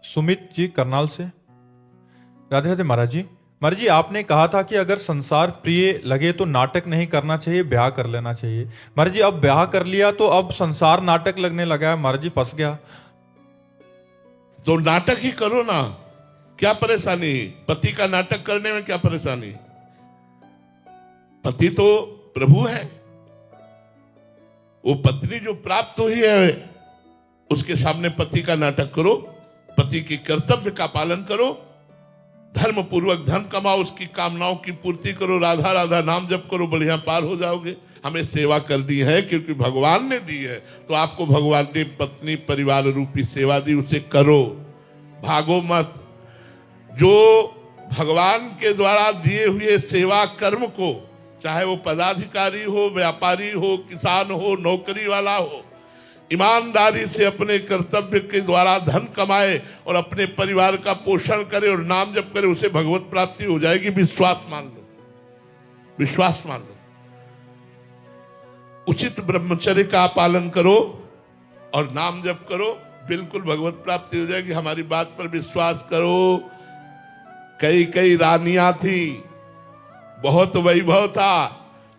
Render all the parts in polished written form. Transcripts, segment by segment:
सुमित जी करनाल से। राधे राधे महाराज जी। महाराज जी, आपने कहा था कि अगर संसार प्रिय लगे तो नाटक नहीं करना चाहिए, ब्याह कर लेना चाहिए। महाराज जी, अब ब्याह कर लिया तो अब संसार नाटक लगने लगा है। महाराज जी, फंस गया। तो नाटक ही करो ना, क्या परेशानी? पति का नाटक करने में क्या परेशानी? पति तो प्रभु है। वो पत्नी जो प्राप्त हुई है उसके सामने पति का नाटक करो, पति के कर्तव्य का पालन करो, धर्म पूर्वक धन कमाओ, उसकी कामनाओं की पूर्ति करो, राधा राधा नाम जप करो, बढ़िया पार हो जाओगे। हमें सेवा करनी है क्योंकि भगवान ने दी है, तो आपको भगवान ने पत्नी परिवार रूपी सेवा दी, उसे करो, भागो मत। जो भगवान के द्वारा दिए हुए सेवा कर्म को, चाहे वो पदाधिकारी हो, व्यापारी हो, किसान हो, नौकरी वाला हो, ईमानदारी से अपने कर्तव्य के द्वारा धन कमाए और अपने परिवार का पोषण करे और नाम जप करे, उसे भगवत प्राप्ति हो जाएगी। विश्वास मान लो, विश्वास मान लो। उचित ब्रह्मचर्य का पालन करो और नाम जप करो, बिल्कुल भगवत प्राप्ति हो जाएगी। हमारी बात पर विश्वास करो। कई कई रानियां थी, बहुत वैभव था,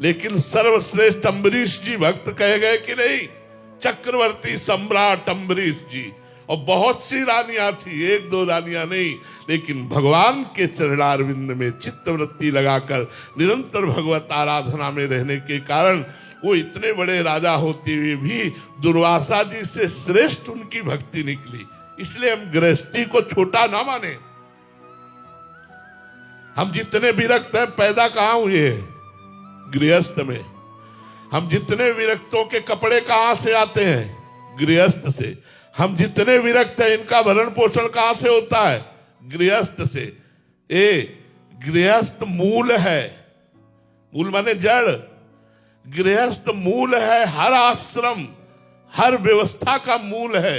लेकिन सर्वश्रेष्ठ अम्बरीश जी भक्त कहे गए कि नहीं? चक्रवर्ती सम्राट अम्बरीश जी। और बहुत सी रानियां थी, एक दो रानियां नहीं, लेकिन भगवान के चरणारविंद में चित्तवृत्ति लगाकर निरंतर भगवत आराधना में रहने के कारण वो इतने बड़े राजा होते हुए भी दुर्वासा जी से श्रेष्ठ उनकी भक्ति निकली। इसलिए हम गृहस्थी को छोटा ना माने। हम जितने विरक्त हैं, पैदा कहां हुए हैं? गृहस्थ में। हम जितने विरक्तों के कपड़े कहां से आते हैं? गृहस्थ से। हम जितने विरक्त हैं, इनका भरण पोषण कहां से होता है? गृहस्थ से। गृहस्थ मूल है। मूल माने जड़। गृहस्थ मूल है, हर आश्रम, हर व्यवस्था का मूल है।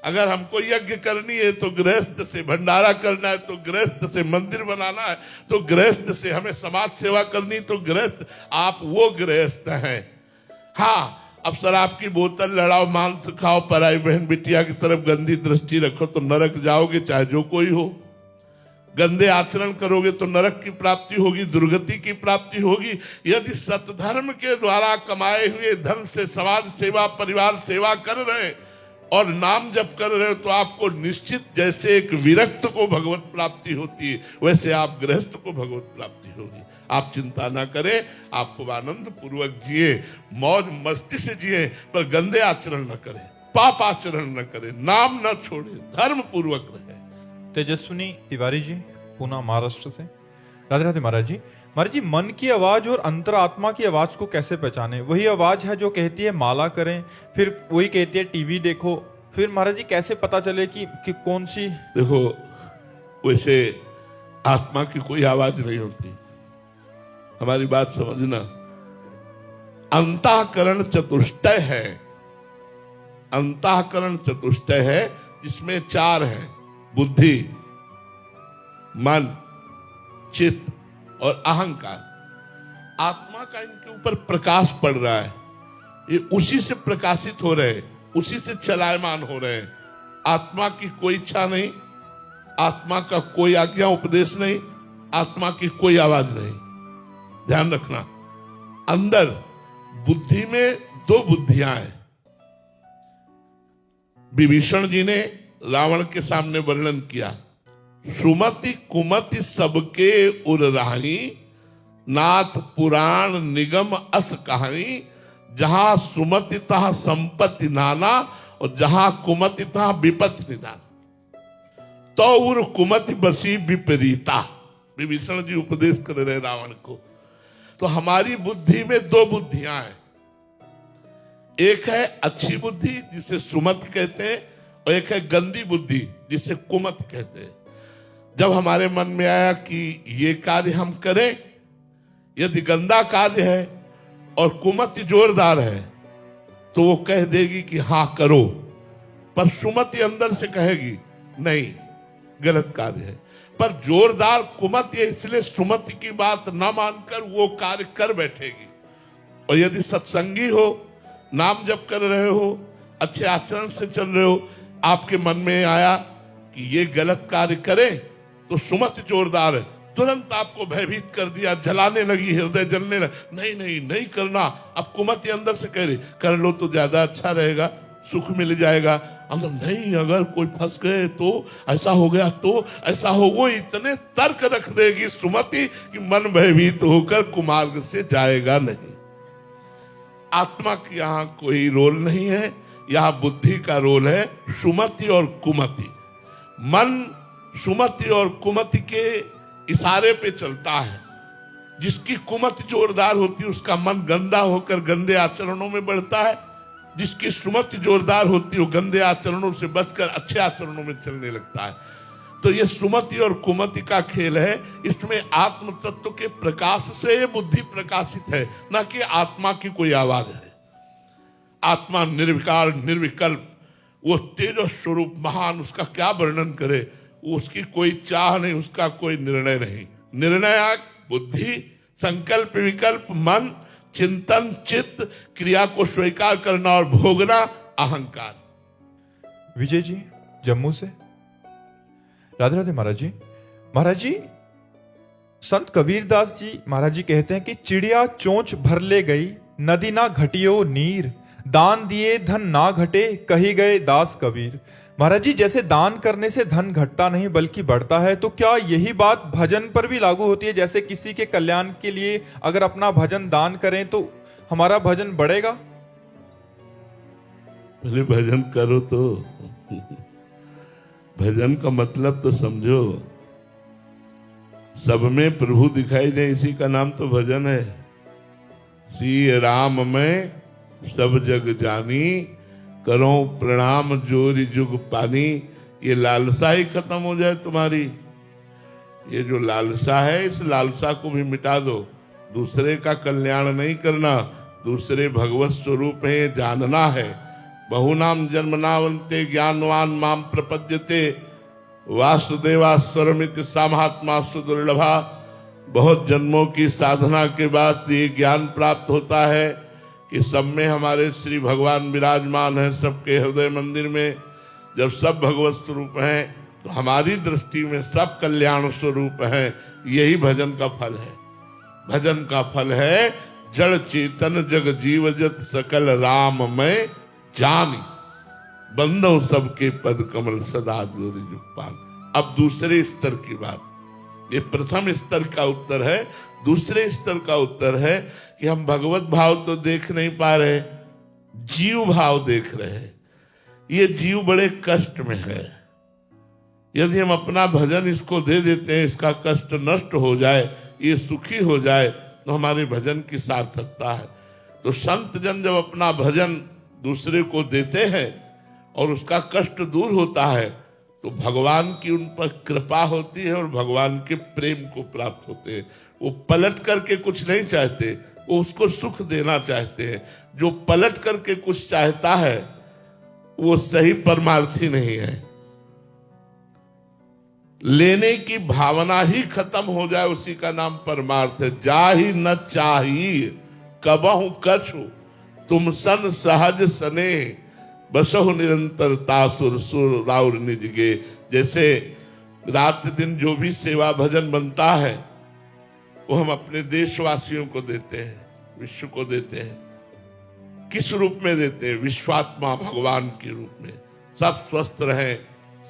अगर हमको यज्ञ करनी है तो गृहस्थ से, भंडारा करना है तो गृहस्थ से, मंदिर बनाना है तो गृहस्थ से, हमें समाज सेवा करनी तो गृहस्थ। आप वो गृहस्थ हैं। हाँ, अब शराब की बोतल लड़ाओ, मांस खाओ, पराई बहन बिटिया की तरफ गंदी दृष्टि रखो तो नरक जाओगे, चाहे जो कोई हो। गंदे आचरण करोगे तो नरक की प्राप्ति होगी, दुर्गति की प्राप्ति होगी। यदि सतधर्म के द्वारा कमाए हुए धन से समाज सेवा, परिवार सेवा कर रहे और नाम जप कर रहे हो, तो आपको निश्चित, जैसे एक विरक्त को भगवत प्राप्ति होती है, वैसे आप गृहस्थ को भगवत प्राप्ति होगी। आप चिंता ना करें, आपको आनंद पूर्वक जिए, मौज मस्ती से जिए, पर गंदे आचरण न करें, पाप आचरण न करें, नाम न छोड़े, धर्म पूर्वक रहे। तेजस्विनी तिवारी जी, पुणे महाराष्ट्र से। राधे राधे महाराज जी। महाराज जी, मन की आवाज और अंतरात्मा की आवाज को कैसे पहचाने? वही आवाज है जो कहती है माला करें, फिर वही कहती है टीवी देखो, फिर महाराज जी कैसे पता चले कि कौन सी? देखो, वैसे आत्मा की कोई आवाज नहीं होती, हमारी बात समझना। अंतःकरण चतुष्टय है। अंतःकरण चतुष्टय है, जिसमें चार है: बुद्धि, मन, चित्त और अहंकार। आत्मा का इनके ऊपर प्रकाश पड़ रहा है, ये उसी से प्रकाशित हो रहे हैं, उसी से चलायमान हो रहे हैं। आत्मा की कोई इच्छा नहीं, आत्मा का कोई आज्ञा उपदेश नहीं, आत्मा की कोई आवाज नहीं। ध्यान रखना, अंदर बुद्धि में दो बुद्धियां हैं। विभीषण जी ने रावण के सामने वर्णन किया, सुमति कुमति सबके उर राही, नाथ पुराण निगम अस कहानी। जहां सुमति तहां संपत्ति नाना, और जहां कुमति तहां विपत्ति निदान। तो उर कुमति बसी विपरीता। विभीषण जी उपदेश कर रहे रावण को। तो हमारी बुद्धि में दो बुद्धियां हैं। एक है अच्छी बुद्धि, जिसे सुमति कहते हैं, और एक है गंदी बुद्धि, जिसे कुमति कहते हैं। जब हमारे मन में आया कि ये कार्य हम करें, यदि गंदा कार्य है और कुमति जोरदार है, तो वो कह देगी कि हाँ करो, पर सुमति अंदर से कहेगी नहीं, गलत कार्य है। पर जोरदार कुमति है, इसलिए सुमति की बात ना मानकर वो कार्य कर बैठेगी। और यदि सत्संगी हो, नाम जप कर रहे हो, अच्छे आचरण से चल रहे हो, आपके मन में आया कि ये गलत कार्य करे तो सुमति जोरदार है, तुरंत आपको भयभीत कर दिया, जलाने लगी, हृदय जलने लगा, नहीं नहीं नहीं करना। अब कुमति अंदर से कह रही कर लो तो ज्यादा अच्छा रहेगा, सुख मिल जाएगा। हम नहीं, अगर कोई फंस गए तो, ऐसा हो गया तो, ऐसा हो, वो इतने तर्क रख देगी सुमति कि मन भयभीत होकर कुमार्ग से जाएगा नहीं। आत्मा की यहां कोई रोल नहीं है, यहां बुद्धि का रोल है, सुमति और कुमति। मन सुमति और कुमति के इशारे पे चलता है। जिसकी कुमति जोरदार होती है उसका मन गंदा होकर गंदे आचरणों में बढ़ता है, जिसकी सुमति जोरदार होती है वो गंदे आचरणों से बचकर अच्छे आचरणों में चलने लगता है। तो ये सुमति और कुमति का खेल है। इसमें आत्म तत्व के प्रकाश से ये बुद्धि प्रकाशित है, न कि आत्मा की कोई आवाज है। आत्मा निर्विकार निर्विकल्प, वो तेजो स्वरूप महान, उसका क्या वर्णन करे। उसकी कोई चाह नहीं, उसका कोई निर्णय नहीं। निर्णयाक बुद्धि, संकल्प विकल्प मन, चिंतन चित्त, क्रिया को स्वीकार करना और भोगना अहंकार। विजय जी जम्मू से, राधे राधे महाराज जी। महाराज जी, संत कबीरदास जी महाराज जी कहते हैं कि चिड़िया चोंच भर ले गई, नदी ना घटियो नीर, दान दिए धन ना घटे, कही गए दास कबीर। महाराज जी, जैसे दान करने से धन घटता नहीं बल्कि बढ़ता है, तो क्या यही बात भजन पर भी लागू होती है? जैसे किसी के कल्याण के लिए अगर अपना भजन दान करें तो हमारा भजन बढ़ेगा? पहले भजन करो तो भजन का मतलब तो समझो। सब में प्रभु दिखाई दे, इसी का नाम तो भजन है। सी राम में सब जग जानी, करो प्रणाम जोरी जुग पानी। ये लालसा ही खत्म हो जाए तुम्हारी। ये जो लालसा है, इस लालसा को भी मिटा दो। दूसरे का कल्याण नहीं करना, दूसरे भगवत स्वरूप है ये जानना है। बहुनाम जन्मनावंते ज्ञानवान माम प्रपद्यते, वासुदेवा स्वरमित सामहात्मा सुदुर्लभा। बहुत जन्मों की साधना के बाद ये ज्ञान प्राप्त होता है कि सब में हमारे श्री भगवान विराजमान है, सबके हृदय मंदिर में। जब सब भगवत स्वरूप हैं तो हमारी दृष्टि में सब कल्याण स्वरूप हैं। यही भजन का फल है। भजन का फल है जड़ चेतन जग जीवजत सकल राम में जानी, बंदो सबके पद कमल सदा जोरी जुपान। अब दूसरे स्तर की बात, ये प्रथम स्तर का उत्तर है। दूसरे स्तर का उत्तर है कि हम भगवत भाव तो देख नहीं पा रहे, जीव भाव देख रहे हैं। ये जीव बड़े कष्ट में है। यदि हम अपना भजन इसको दे देते हैं, इसका कष्ट नष्ट हो जाए, ये सुखी हो जाए, तो हमारे भजन की सार्थकता है। तो संत जन जब अपना भजन दूसरे को देते हैं और उसका कष्ट दूर होता है, तो भगवान की उन पर कृपा होती है और भगवान के प्रेम को प्राप्त होते हैं। वो पलट करके कुछ नहीं चाहते, वो उसको सुख देना चाहते हैं। जो पलट करके कुछ चाहता है वो सही परमार्थी नहीं है। लेने की भावना ही खत्म हो जाए, उसी का नाम परमार्थ है। जाहि न चाहिए कबहु कछु, तुम सन सहज सने, बसहु निरंतर तासुर सुर राउर निजगे। जैसे रात दिन जो भी सेवा भजन बनता है वो हम अपने देशवासियों को देते हैं, विश्व को देते हैं। किस रूप में देते हैं? विश्वात्मा भगवान के रूप में। सब स्वस्थ रहें,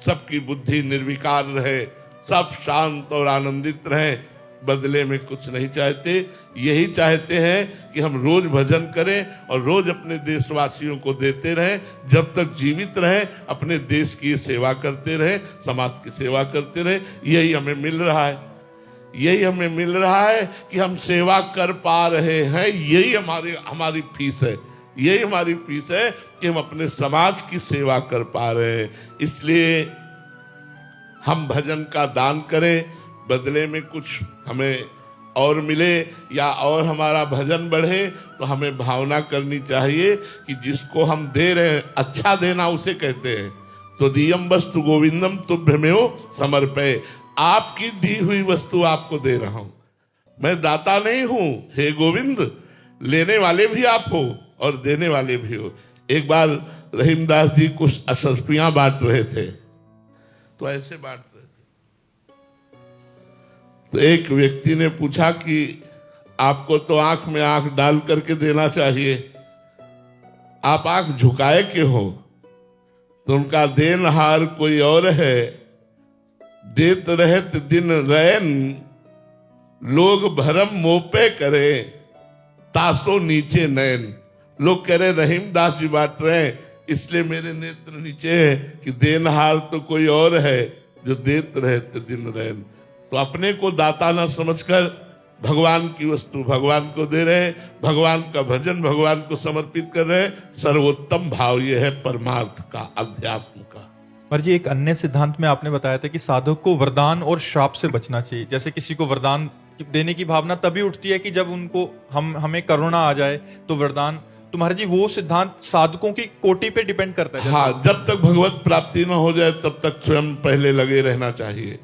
सबकी बुद्धि निर्विकार रहे, सब शांत और आनंदित रहें। बदले में कुछ नहीं चाहते, यही चाहते हैं कि हम रोज भजन करें और रोज अपने देशवासियों को देते रहें। जब तक जीवित रहें अपने देश की सेवा करते रहें, समाज की सेवा करते रहें। यही हमें मिल रहा है, यही हमें मिल रहा है कि हम सेवा कर पा रहे हैं। यही हमारी फीस है, यही हमारी फीस है कि हम अपने समाज की सेवा कर पा रहे हैं। इसलिए हम भजन का दान करें, बदले में कुछ हमें और मिले या और हमारा भजन बढ़े, तो हमें भावना करनी चाहिए कि जिसको हम दे रहे हैं, अच्छा देना उसे कहते हैं। तो दियम वस्तु गोविंदम तुभ्यमेव समर्पय। आपकी दी हुई वस्तु आपको दे रहा हूं, मैं दाता नहीं हूं। हे गोविंद, लेने वाले भी आप हो और देने वाले भी हो। एक बार रहीमदास जी कुछ अशस्पियां बांट रहे थे, तो ऐसे बांट रहे थे। तो एक व्यक्ति ने पूछा कि आपको तो आंख में आंख डाल करके देना चाहिए, आप आंख झुकाए क्यों हो? तो उनका देनहार कोई और है, देत रहत दिन रैन, लोग भरम मोपे करे, तासो नीचे नैन। लोग कह रहे रहीम दास जी बांट रहे हैं, इसलिए मेरे नेत्र नीचे है कि देनहार तो कोई और है जो देत रहते दिन रैन। तो अपने को दाता ना समझकर भगवान की वस्तु भगवान को दे रहे हैं, भगवान का भजन भगवान को समर्पित कर रहे हैं। सर्वोत्तम भाव यह है परमार्थ का, अध्यात्म का। पर जी एक अन्य सिद्धांत में आपने बताया था कि साधक को वरदान और श्राप से बचना चाहिए। जैसे किसी को वरदान देने की भावना तभी उठती है कि जब उनको हमें करुणा आ जाए तो वरदान। तो महाराज जी वो सिद्धांत साधकों की कोटि पे डिपेंड करता है। हाँ, जब तक भगवत प्राप्ति न हो जाए तब तक स्वयं पहले लगे रहना चाहिए।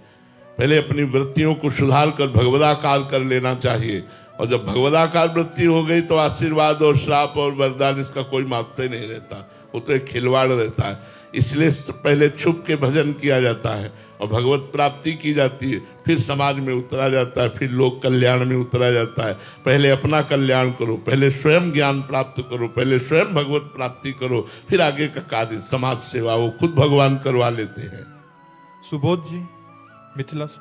पहले अपनी वृत्तियों को सुधार कर भगवदाकार कर लेना चाहिए, और जब भगवदाकार वृत्ति हो गई तो आशीर्वाद और श्राप और वरदान इसका कोई महत्व ही नहीं रहता, वो तो एक खिलवाड़ रहता है। इसलिए पहले छुप के भजन किया जाता है और भगवत प्राप्ति की जाती है, फिर समाज में उतरा जाता है, फिर लोक कल्याण में उतरा जाता है। पहले अपना कल्याण करो, पहले स्वयं ज्ञान प्राप्त करो, पहले स्वयं भगवत प्राप्ति करो, फिर आगे का कार्य समाज सेवा वो खुद भगवान करवा लेते हैं। सुबोध जी मिथिला से,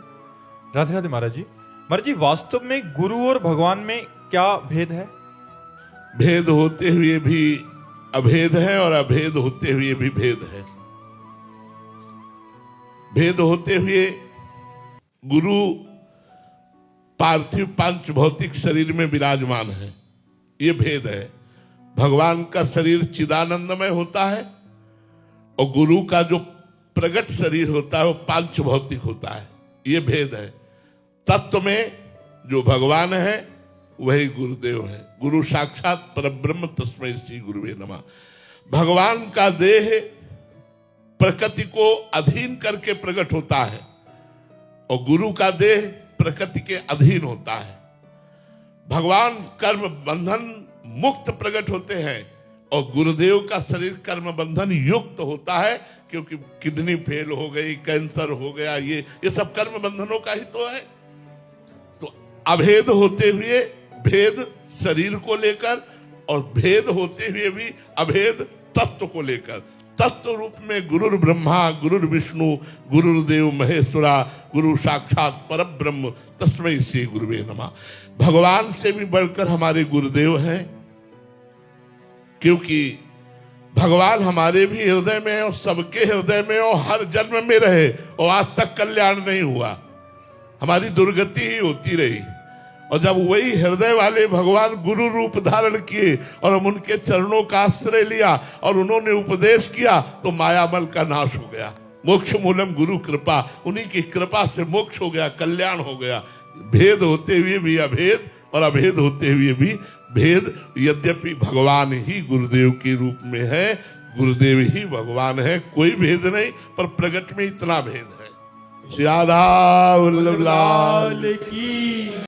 राधे राधे महाराज जी। महाराज जी वास्तव में गुरु और भगवान में क्या भेद है? भेद होते हुए भी अभेद है और अभेद होते हुए भी भेद है। भेद होते हुए गुरु पार्थिव पांच भौतिक शरीर में विराजमान है, ये भेद है। भगवान का शरीर चिदानंदमय होता है और गुरु का जो प्रगट शरीर होता है वो पांच भौतिक होता है, ये भेद है। तत्व में जो भगवान है वही गुरुदेव है। गुरु साक्षात परब्रह्म तस्मै श्री गुरुवे नमः। भगवान का देह प्रकृति को अधीन करके प्रकट होता है और गुरु का देह प्रकृति के अधीन होता है। भगवान कर्म बंधन मुक्त प्रकट होते हैं और गुरुदेव का शरीर कर्म बंधन युक्त होता है, क्योंकि किडनी फेल हो गई, कैंसर हो गया, ये सब कर्म बंधनों का ही तो है। तो अभेद होते हुए भेद शरीर को लेकर और भेद होते हुए भी अभेद तत्व को लेकर। तत्व रूप में गुरुर ब्रह्मा गुरुर विष्णु गुरुर्देव महेश्वरा गुरु साक्षात परब्रह्म तस्मै श्री गुरुवे नमः। भगवान से भी बढ़कर हमारे गुरुदेव हैं, क्योंकि भगवान हमारे भी हृदय में है और सबके हृदय में और हर जन्म में रहे और आज तक कल्याण नहीं हुआ, हमारी दुर्गति ही होती रही। और जब वही हृदय वाले भगवान गुरु रूप धारण किए और हम उनके चरणों का आश्रय लिया और उन्होंने उपदेश किया तो मायामल का नाश हो गया। मोक्ष मूलम गुरु कृपा, उन्हीं की कृपा से मोक्ष हो गया, कल्याण हो गया। भेद होते हुए भी अभेद और अभेद होते हुए भी भेद। यद्यपि भगवान ही गुरुदेव के रूप में है, गुरुदेव ही भगवान है, कोई भेद नहीं, पर प्रगट में इतना भेद है। श्री राधा वल्लभ लाल की।